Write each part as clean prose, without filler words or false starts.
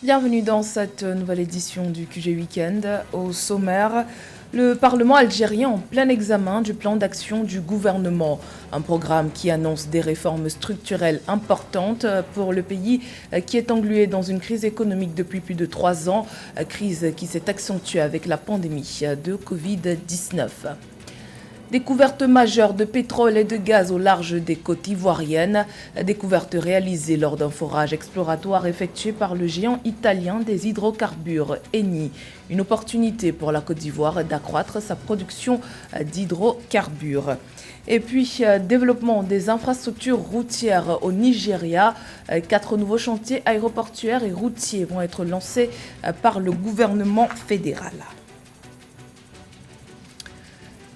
Bienvenue dans cette nouvelle édition du QG Weekend. Au sommaire, le Parlement algérien en plein examen du plan d'action du gouvernement. Un programme qui annonce des réformes structurelles importantes pour le pays qui est englué dans une crise économique depuis plus de 3 ans, crise qui s'est accentuée avec la pandémie de Covid-19. Découverte majeure de pétrole et de gaz au large des côtes ivoiriennes. Découverte réalisée lors d'un forage exploratoire effectué par le géant italien des hydrocarbures, Eni. Une opportunité pour la Côte d'Ivoire d'accroître sa production d'hydrocarbures. Et puis, développement des infrastructures routières au Nigeria. 4 nouveaux chantiers aéroportuaires et routiers vont être lancés par le gouvernement fédéral.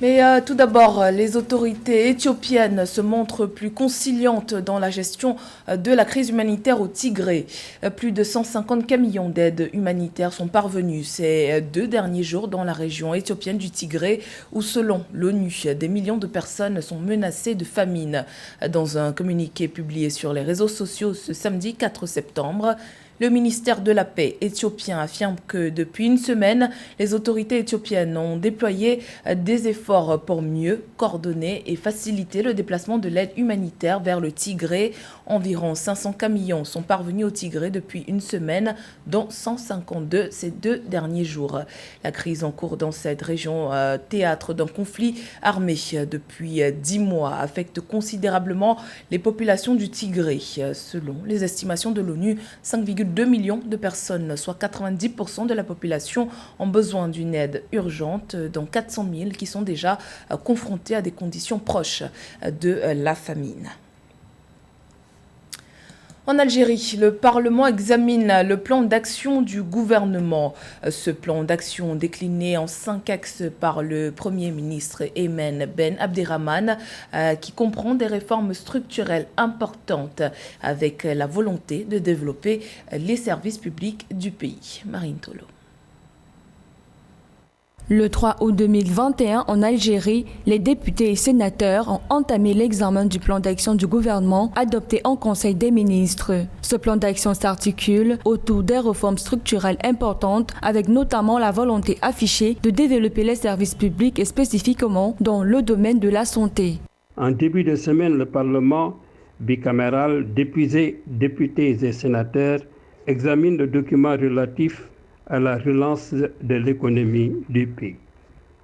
Mais tout d'abord, les autorités éthiopiennes se montrent plus conciliantes dans la gestion de la crise humanitaire au Tigré. Plus de 150 camions d'aide humanitaire sont parvenus ces 2 derniers jours dans la région éthiopienne du Tigré, où selon l'ONU, des millions de personnes sont menacées de famine. Dans un communiqué publié sur les réseaux sociaux ce samedi 4 septembre, le ministère de la Paix éthiopien affirme que depuis une semaine, les autorités éthiopiennes ont déployé des efforts pour mieux coordonner et faciliter le déplacement de l'aide humanitaire vers le Tigré. Environ 500 camions sont parvenus au Tigré depuis une semaine, dont 152 ces 2 derniers jours. La crise en cours dans cette région, théâtre d'un conflit armé depuis 10 mois, affecte considérablement les populations du Tigré. Selon les estimations de l'ONU, 5,2 millions de personnes, soit 90% de la population, ont besoin d'une aide urgente, dont 400 000 qui sont déjà confrontés à des conditions proches de la famine. En Algérie, le Parlement examine le plan d'action du gouvernement. Ce plan d'action décliné en 5 axes par le Premier ministre Ayman Ben Abderrahmane, qui comprend des réformes structurelles importantes avec la volonté de développer les services publics du pays. Marine Tolo. Le 3 août 2021, en Algérie, les députés et sénateurs ont entamé l'examen du plan d'action du gouvernement adopté en Conseil des ministres. Ce plan d'action s'articule autour des réformes structurelles importantes avec notamment la volonté affichée de développer les services publics et spécifiquement dans le domaine de la santé. En début de semaine, le Parlement bicaméral, députés et sénateurs, examine le document relatif à la relance de l'économie du pays.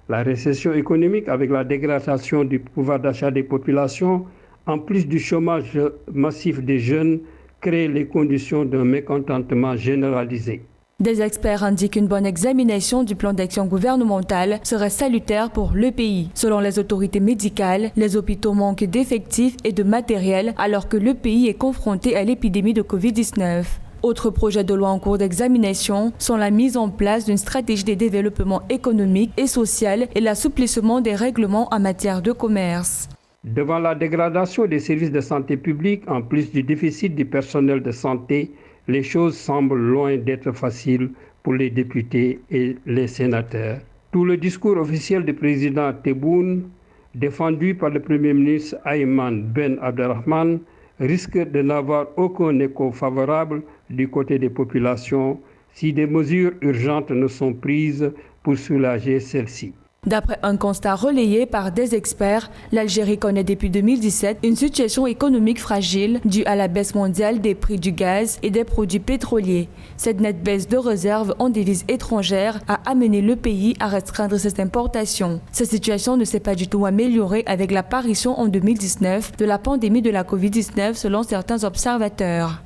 La récession économique avec la dégradation du pouvoir d'achat des populations, en plus du chômage massif des jeunes, crée les conditions d'un mécontentement généralisé. Des experts indiquent qu'une bonne examination du plan d'action gouvernemental serait salutaire pour le pays. Selon les autorités médicales, les hôpitaux manquent d'effectifs et de matériel alors que le pays est confronté à l'épidémie de Covid-19. Autres projets de loi en cours d'examination sont la mise en place d'une stratégie de développement économique et social et l'assouplissement des règlements en matière de commerce. Devant la dégradation des services de santé publique, en plus du déficit du personnel de santé, les choses semblent loin d'être faciles pour les députés et les sénateurs. Tout le discours officiel du président Tebboune, défendu par le Premier ministre Ayman Ben Abderrahmane, risque de n'avoir aucun écho favorable du côté des populations si des mesures urgentes ne sont prises pour soulager celles-ci. D'après un constat relayé par des experts, l'Algérie connaît depuis 2017 une situation économique fragile due à la baisse mondiale des prix du gaz et des produits pétroliers. Cette nette baisse de réserves en devises étrangères a amené le pays à restreindre ses importations. Cette situation ne s'est pas du tout améliorée avec l'apparition en 2019 de la pandémie de la Covid-19 selon certains observateurs.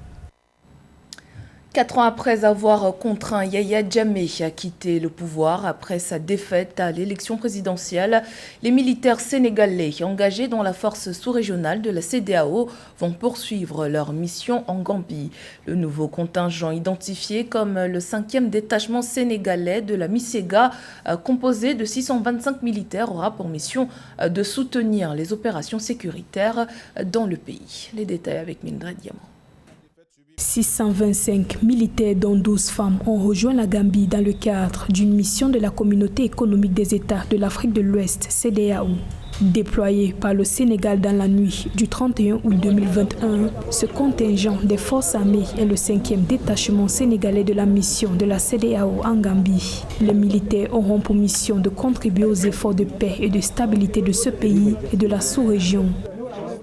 4 ans après avoir contraint Yahya Jammeh à quitter le pouvoir après sa défaite à l'élection présidentielle, les militaires sénégalais engagés dans la force sous-régionale de la CEDEAO vont poursuivre leur mission en Gambie. Le nouveau contingent identifié comme le 5e détachement sénégalais de la MISEGA, composé de 625 militaires, aura pour mission de soutenir les opérations sécuritaires dans le pays. Les détails avec Mildred Diamant. 625 militaires dont 12 femmes ont rejoint la Gambie dans le cadre d'une mission de la Communauté économique des États de l'Afrique de l'Ouest, CEDEAO. Déployé par le Sénégal dans la nuit du 31 août 2021, ce contingent des forces armées est le 5e détachement sénégalais de la mission de la CEDEAO en Gambie. Les militaires auront pour mission de contribuer aux efforts de paix et de stabilité de ce pays et de la sous-région.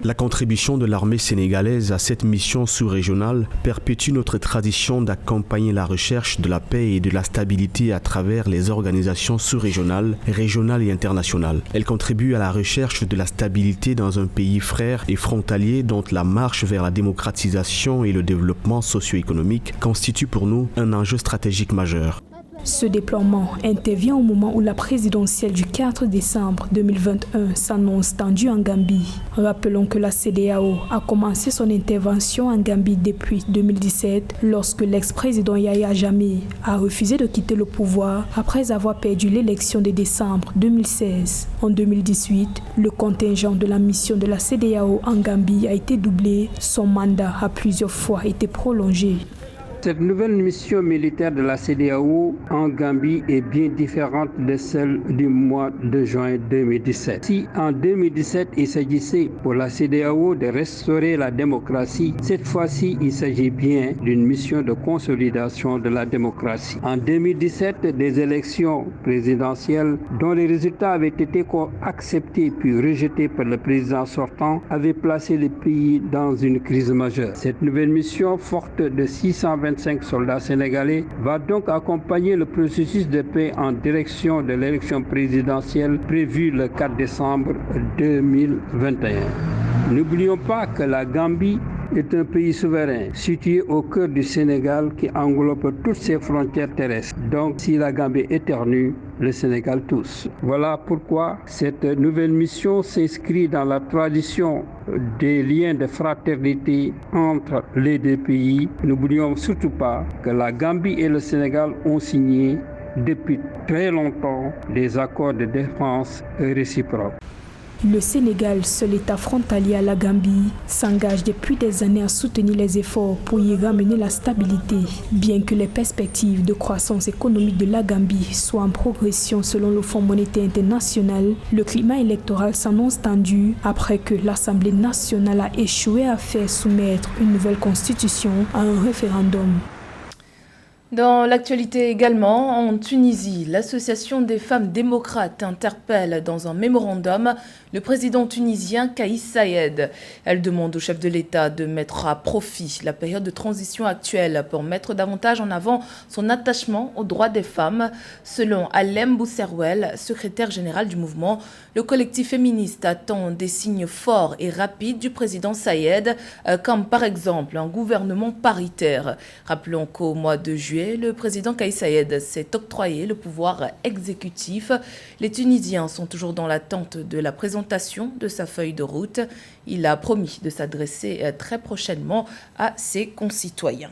La contribution de l'armée sénégalaise à cette mission sous-régionale perpétue notre tradition d'accompagner la recherche de la paix et de la stabilité à travers les organisations sous-régionales, régionales et internationales. Elle contribue à la recherche de la stabilité dans un pays frère et frontalier dont la marche vers la démocratisation et le développement socio-économique constitue pour nous un enjeu stratégique majeur. Ce déploiement intervient au moment où la présidentielle du 4 décembre 2021 s'annonce tendue en Gambie. Rappelons que la CEDEAO a commencé son intervention en Gambie depuis 2017 lorsque l'ex-président Yahya Jammeh a refusé de quitter le pouvoir après avoir perdu l'élection de décembre 2016. En 2018, le contingent de la mission de la CEDEAO en Gambie a été doublé. Son mandat a plusieurs fois été prolongé. Cette nouvelle mission militaire de la CEDEAO en Gambie est bien différente de celle du mois de juin 2017. Si en 2017, il s'agissait pour la CEDEAO de restaurer la démocratie, cette fois-ci, il s'agit bien d'une mission de consolidation de la démocratie. En 2017, des élections présidentielles dont les résultats avaient été acceptés puis rejetés par le président sortant avaient placé le pays dans une crise majeure. Cette nouvelle mission, forte de 625 soldats sénégalais, va donc accompagner le processus de paix en direction de l'élection présidentielle prévue le 4 décembre 2021. N'oublions pas que la Gambie est un pays souverain situé au cœur du Sénégal qui englobe toutes ses frontières terrestres. Donc si la Gambie éternue, le Sénégal tousse. Voilà pourquoi cette nouvelle mission s'inscrit dans la tradition des liens de fraternité entre les deux pays. N'oublions surtout pas que la Gambie et le Sénégal ont signé depuis très longtemps des accords de défense réciproques. Le Sénégal, seul État frontalier à la Gambie, s'engage depuis des années à soutenir les efforts pour y ramener la stabilité. Bien que les perspectives de croissance économique de la Gambie soient en progression selon le Fonds monétaire international, le climat électoral s'annonce tendu après que l'Assemblée nationale a échoué à faire soumettre une nouvelle constitution à un référendum. Dans l'actualité également, en Tunisie, l'Association des femmes démocrates interpelle dans un mémorandum le président tunisien Kais Saied. Elle demande au chef de l'État de mettre à profit la période de transition actuelle pour mettre davantage en avant son attachement aux droits des femmes. Selon Alem Bousserwel, secrétaire général du mouvement, le collectif féministe attend des signes forts et rapides du président Saied, comme par exemple un gouvernement paritaire. Rappelons qu'au mois de juillet, le président Kais Saied s'est octroyé le pouvoir exécutif. Les Tunisiens sont toujours dans l'attente de la présentation de sa feuille de route. Il a promis de s'adresser très prochainement à ses concitoyens.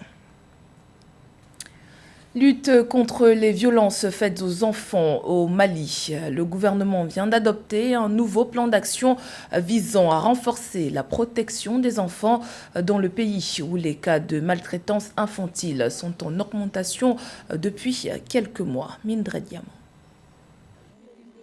Lutte contre les violences faites aux enfants au Mali. Le gouvernement vient d'adopter un nouveau plan d'action visant à renforcer la protection des enfants dans le pays où les cas de maltraitance infantile sont en augmentation depuis quelques mois. Mindre Diamant.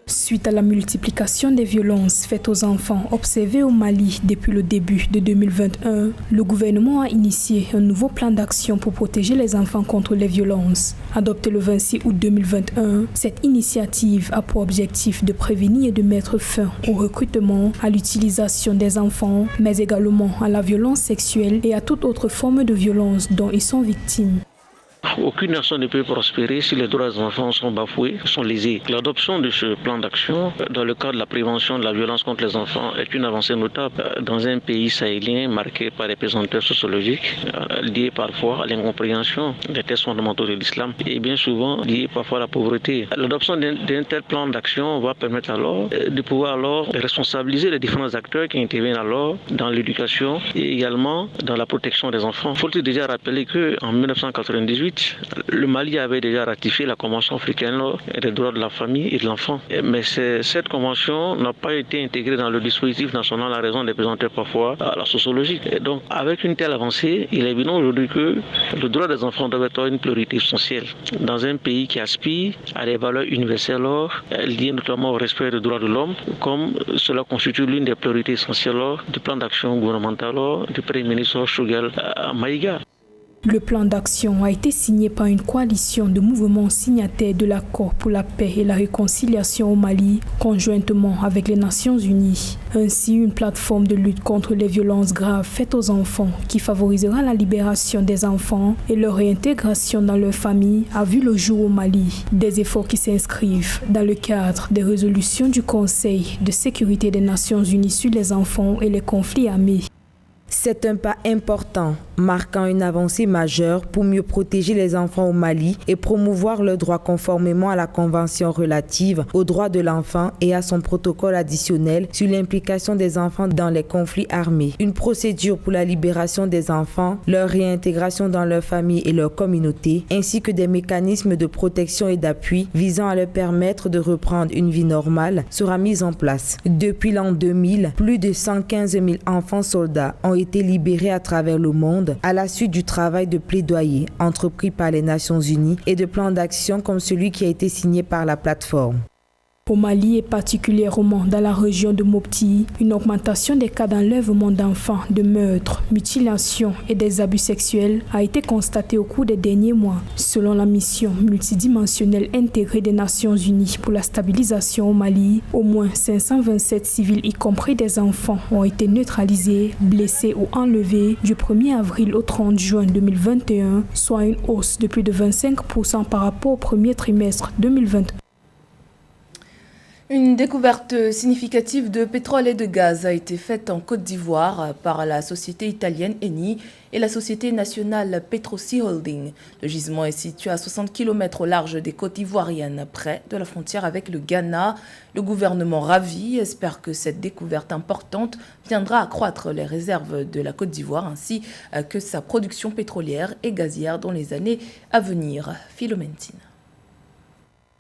Suite à la multiplication des violences faites aux enfants observées au Mali depuis le début de 2021, le gouvernement a initié un nouveau plan d'action pour protéger les enfants contre les violences. Adopté le 26 août 2021, cette initiative a pour objectif de prévenir et de mettre fin au recrutement, à l'utilisation des enfants, mais également à la violence sexuelle et à toute autre forme de violence dont ils sont victimes. Aucune nation ne peut prospérer si les droits des enfants sont bafoués, sont lésés. L'adoption de ce plan d'action dans le cadre de la prévention de la violence contre les enfants est une avancée notable dans un pays sahélien marqué par des pesanteurs sociologiques liées parfois à l'incompréhension des textes fondamentaux de l'islam et bien souvent liées parfois à la pauvreté. L'adoption d'un tel plan d'action va permettre alors de pouvoir responsabiliser les différents acteurs qui interviennent alors dans l'éducation et également dans la protection des enfants. Il faut déjà rappeler qu'en 1998, 2008, le Mali avait déjà ratifié la Convention africaine des droits de la famille et de l'enfant. Mais cette convention n'a pas été intégrée dans le dispositif national à raison des pesanteurs parfois à la sociologie. Et donc, avec une telle avancée, il est évident aujourd'hui que le droit des enfants doit être une priorité essentielle dans un pays qui aspire à des valeurs universelles liées notamment au respect des droits de l'homme, comme cela constitue l'une des priorités essentielles du plan d'action gouvernemental du Premier ministre Choguel Maïga. Le plan d'action a été signé par une coalition de mouvements signataires de l'accord pour la paix et la réconciliation au Mali, conjointement avec les Nations Unies. Ainsi, une plateforme de lutte contre les violences graves faites aux enfants qui favorisera la libération des enfants et leur réintégration dans leur famille a vu le jour au Mali. Des efforts qui s'inscrivent dans le cadre des résolutions du Conseil de sécurité des Nations Unies sur les enfants et les conflits armés. C'est un pas important, marquant une avancée majeure pour mieux protéger les enfants au Mali et promouvoir leurs droits conformément à la Convention relative aux droits de l'enfant et à son protocole additionnel sur l'implication des enfants dans les conflits armés. Une procédure pour la libération des enfants, leur réintégration dans leur famille et leur communauté, ainsi que des mécanismes de protection et d'appui visant à leur permettre de reprendre une vie normale sera mise en place. Depuis l'an 2000, plus de 115 000 enfants soldats ont été libérés à travers le monde à la suite du travail de plaidoyer entrepris par les Nations Unies et de plans d'action comme celui qui a été signé par la plateforme. Au Mali et particulièrement dans la région de Mopti, une augmentation des cas d'enlèvement d'enfants, de meurtres, mutilations et des abus sexuels a été constatée au cours des derniers mois. Selon la mission multidimensionnelle intégrée des Nations Unies pour la stabilisation au Mali, au moins 527 civils, y compris des enfants, ont été neutralisés, blessés ou enlevés du 1er avril au 30 juin 2021, soit une hausse de plus de 25% par rapport au premier trimestre 2021. Une découverte significative de pétrole et de gaz a été faite en Côte d'Ivoire par la société italienne Eni et la société nationale Petrosi Holding. Le gisement est situé à 60 km au large des côtes ivoiriennes, près de la frontière avec le Ghana. Le gouvernement ravi espère que cette découverte importante viendra accroître les réserves de la Côte d'Ivoire ainsi que sa production pétrolière et gazière dans les années à venir. Philomentine.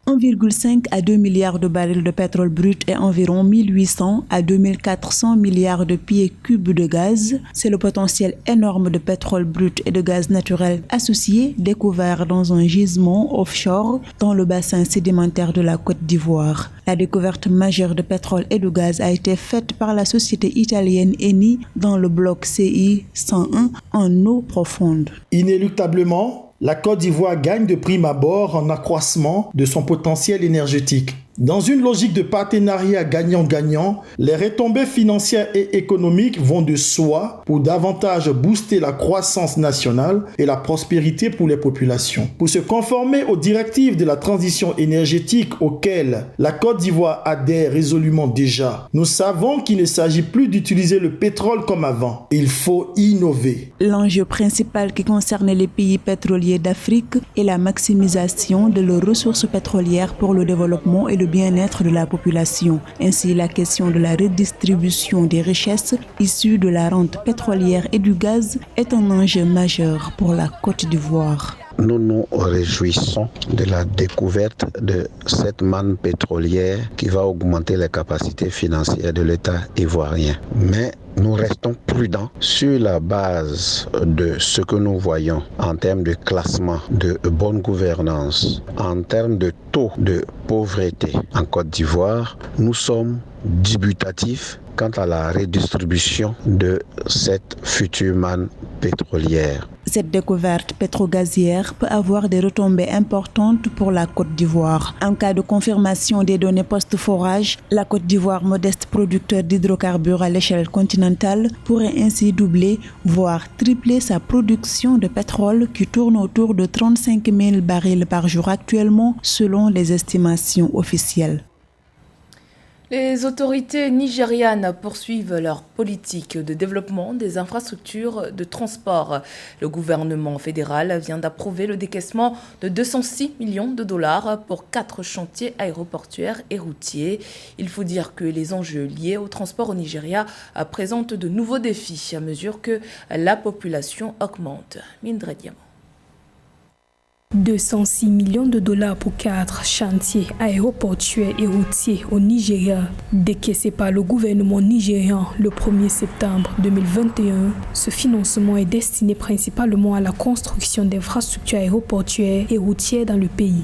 1,5 à 2 milliards de barils de pétrole brut et environ 1800 à 2400 milliards de pieds cubes de gaz. C'est le potentiel énorme de pétrole brut et de gaz naturel associé découvert dans un gisement offshore dans le bassin sédimentaire de la Côte d'Ivoire. La découverte majeure de pétrole et de gaz a été faite par la société italienne Eni dans le bloc CI 101 en eau profonde. Inéluctablement, la Côte d'Ivoire gagne de prime abord en accroissement de son potentiel énergétique. Dans une logique de partenariat gagnant-gagnant, les retombées financières et économiques vont de soi pour davantage booster la croissance nationale et la prospérité pour les populations. Pour se conformer aux directives de la transition énergétique auxquelles la Côte d'Ivoire adhère résolument déjà, nous savons qu'il ne s'agit plus d'utiliser le pétrole comme avant. Il faut innover. L'enjeu principal qui concerne les pays pétroliers d'Afrique est la maximisation de leurs ressources pétrolières pour le développement et le bien-être de la population. Ainsi, la question de la redistribution des richesses issues de la rente pétrolière et du gaz est un enjeu majeur pour la Côte d'Ivoire. Nous nous réjouissons de la découverte de cette manne pétrolière qui va augmenter les capacités financières de l'État ivoirien. Mais nous restons prudents sur la base de ce que nous voyons en termes de classement, de bonne gouvernance, en termes de taux de pauvreté en Côte d'Ivoire. Nous sommes dubitatifs quant à la redistribution de cette future manne pétrolière. Cette découverte pétrogazière peut avoir des retombées importantes pour la Côte d'Ivoire. En cas de confirmation des données post-forage, la Côte d'Ivoire, modeste producteur d'hydrocarbures à l'échelle continentale, pourrait ainsi doubler, voire tripler sa production de pétrole qui tourne autour de 35 000 barils par jour actuellement, selon les estimations officielles. Les autorités nigérianes poursuivent leur politique de développement des infrastructures de transport. Le gouvernement fédéral vient d'approuver le décaissement de 206 millions de dollars pour 4 chantiers aéroportuaires et routiers. Il faut dire que les enjeux liés au transport au Nigeria présentent de nouveaux défis à mesure que la population augmente. Mindre Diamant. 206 millions de dollars pour 4 chantiers aéroportuaires et routiers au Nigeria, décaissés par le gouvernement nigérian le 1er septembre 2021. Ce financement est destiné principalement à la construction d'infrastructures aéroportuaires et routières dans le pays.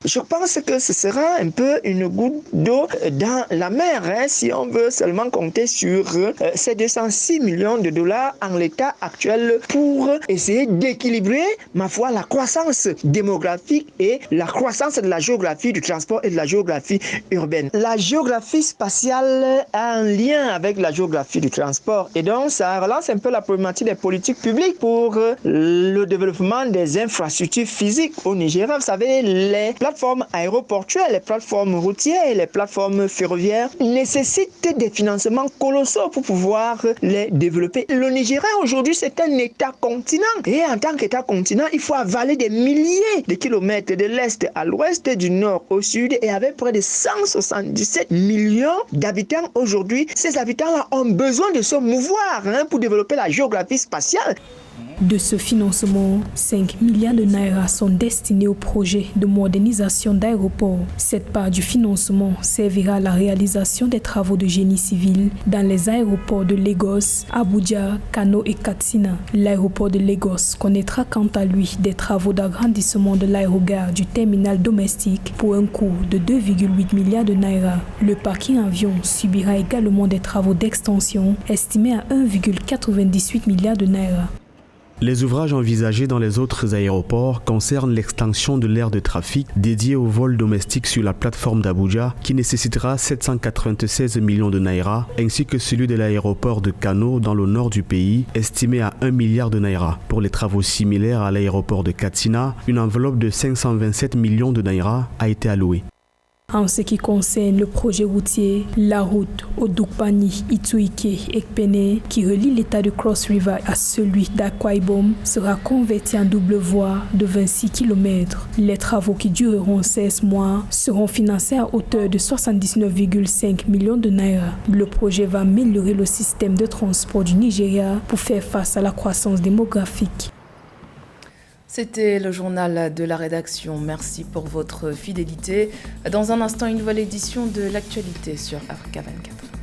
Je pense que ce sera un peu une goutte d'eau dans la mer, si on veut seulement compter sur ces 206 millions de dollars en l'état actuel pour essayer d'équilibrer, ma foi, la croissance démographique et la croissance de la géographie du transport et de la géographie urbaine. La géographie spatiale a un lien avec la géographie du transport et donc ça relance un peu la problématique des politiques publiques pour le développement des infrastructures physiques au Nigeria. Vous savez, les plateformes aéroportuaires, les plateformes routières et les plateformes ferroviaires nécessitent des financements colossaux pour pouvoir les développer. Le Nigeria aujourd'hui c'est un État-continent et en tant qu'État-continent il faut avaler des milliers de kilomètres de l'Est à l'Ouest, du Nord au Sud et avec près de 177 millions d'habitants aujourd'hui. Ces habitants ont besoin de se mouvoir pour développer la géographie spatiale. De ce financement, 5 milliards de naira sont destinés au projet de modernisation d'aéroports. Cette part du financement servira à la réalisation des travaux de génie civil dans les aéroports de Lagos, Abuja, Kano et Katsina. L'aéroport de Lagos connaîtra quant à lui des travaux d'agrandissement de l'aérogare du terminal domestique pour un coût de 2,8 milliards de naira. Le parking avion subira également des travaux d'extension estimés à 1,98 milliards de naira. Les ouvrages envisagés dans les autres aéroports concernent l'extension de l'aire de trafic dédiée aux vols domestiques sur la plateforme d'Abuja qui nécessitera 796 millions de naira ainsi que celui de l'aéroport de Kano dans le nord du pays estimé à 1 milliard de naira. Pour les travaux similaires à l'aéroport de Katsina, une enveloppe de 527 millions de naira a été allouée. En ce qui concerne le projet routier, la route Odukpani-Ituike-Ekpene qui relie l'état de Cross River à celui d'Akwa Ibom sera converti en double voie de 26 km. Les travaux qui dureront 16 mois seront financés à hauteur de 79,5 millions de naira. Le projet va améliorer le système de transport du Nigeria pour faire face à la croissance démographique. C'était le journal de la rédaction. Merci pour votre fidélité. Dans un instant, une nouvelle édition de l'actualité sur Africa 24.